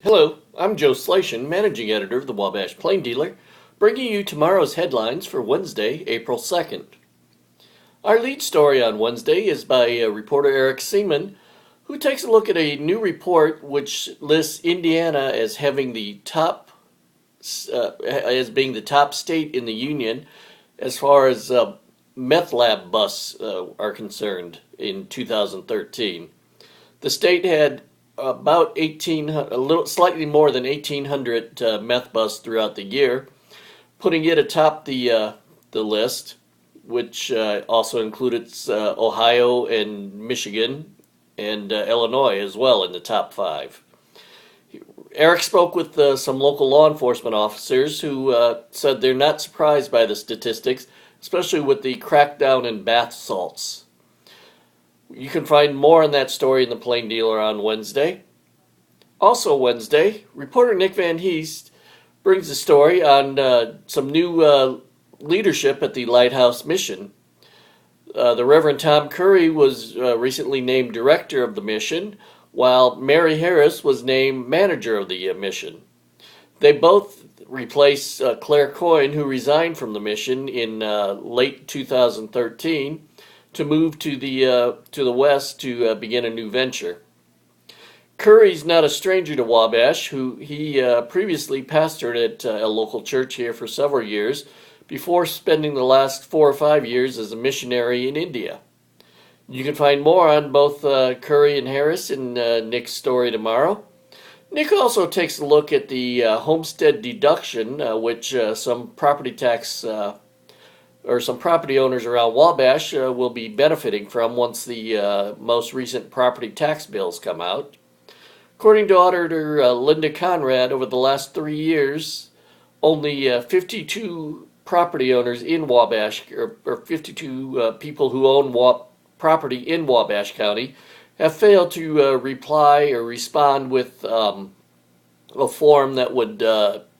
Hello, I'm Joe Slashin, Managing Editor of the Wabash Plain Deaelr, bringing you tomorrow's headlines for Wednesday, April 2nd. Our lead story on Wednesday is by reporter Eric Seaman, who takes a look at a new report which lists Indiana as having the top, as being the top state in the union as far as meth lab busts are concerned in 2013. The state had about slightly more than 1,800 meth busts throughout the year, putting it atop the list, which also included Ohio and Michigan and Illinois as well in the top 5. Eric spoke with some local law enforcement officers who said they're not surprised by the statistics, especially with the crackdown in bath salts. You can find more on that story in the Plain Deaelr on Wednesday. Also Wednesday, reporter Nick Van Heest brings a story on some new leadership at the Lighthouse Mission. The Reverend Tom Curry was recently named director of the mission, while Mary Harris was named manager of the mission. They both replaced Claire Coyne, who resigned from the mission in late 2013, to move to the west to begin a new venture. Curry's not a stranger to Wabash, who he previously pastored at a local church here for several years before spending the last 4 or 5 years as a missionary in India. You can find more on both Curry and Harris in Nick's story tomorrow. Nick also takes a look at the homestead deduction, which some property owners around Wabash will be benefiting from once the most recent property tax bills come out. According to Auditor Linda Conrad, over the last 3 years, only 52 property owners in Wabash, or 52 people who own property in Wabash County, have failed to reply or respond with a form that would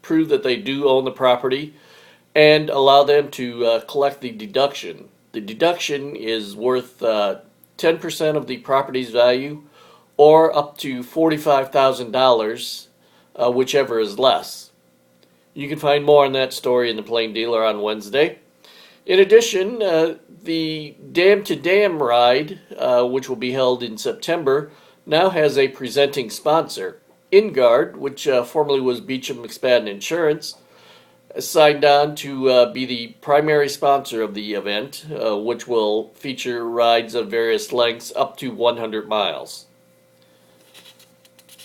prove that they do own the property and allow them to collect the deduction. The deduction is worth 10% of the property's value or up to $45,000, whichever is less. You can find more on that story in the Plain Deaelr on Wednesday. In addition, the Dam to Dam ride, which will be held in September, now has a presenting sponsor. InGuard, which formerly was Beecham McSpadden Insurance, signed on to be the primary sponsor of the event, which will feature rides of various lengths up to 100 miles.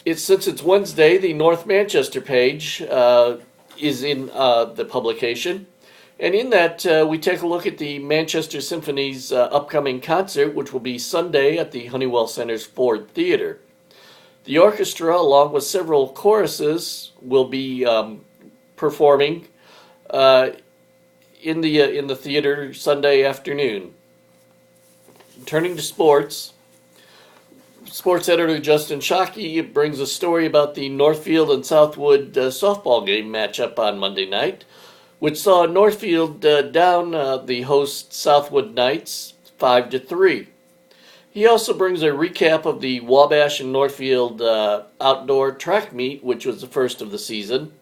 Since it's Wednesday, the North Manchester page is in the publication, and in that we take a look at the Manchester Symphony's upcoming concert, which will be Sunday at the Honeywell Center's Ford Theater. The orchestra, along with several choruses, will be performing in the theater Sunday afternoon. Turning to sports editor Justin Shockey brings a story about the Northfield and Southwood softball game matchup on Monday night, which saw Northfield down the host Southwood Knights 5-3. He also brings a recap of the Wabash and Northfield outdoor track meet, which was the first of the season.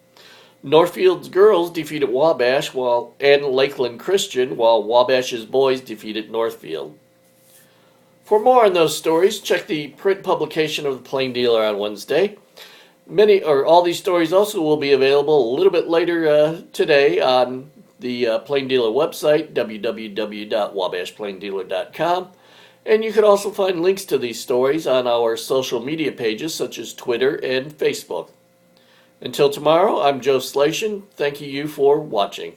Northfield's girls defeated Wabash and Lakeland Christian, while Wabash's boys defeated Northfield. For more on those stories, check the print publication of the Plain Deaelr on Wednesday. All these stories also will be available a little bit later today on the Plain Deaelr website, www.wabashplaindeaelr.com. And you can also find links to these stories on our social media pages such as Twitter and Facebook. Until tomorrow, I'm Joe Slashin. Thank you for watching.